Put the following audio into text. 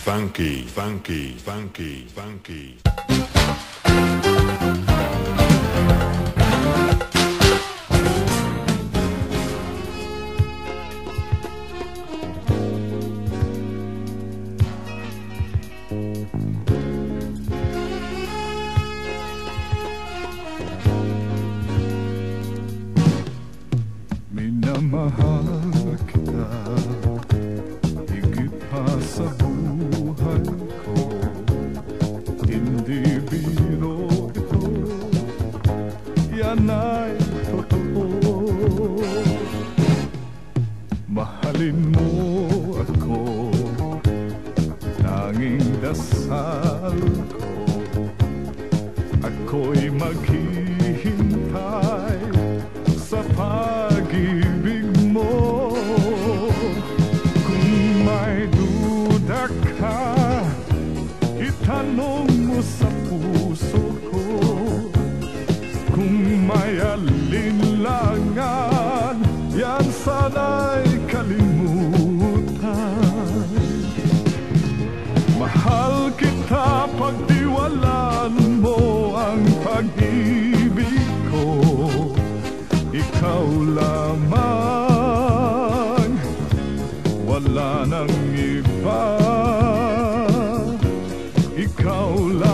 funky, funky, funky, funky. Minamahal kita higit pa sa buhay ko. Hindi biro ito, yan ay totoo. Mahalin mo ako, tanging dasal ko. Ako'y maghihintay sa pag-ibig mo. Kung may duda ka, itanong mo sa puso ko. Kung may alinlangan, yan sana'y kalimutan. Mahal kita, pagtiwalaan mo ang pag-ibig ko. Ikaw lamang, wala nang iba. Ikaw lamang.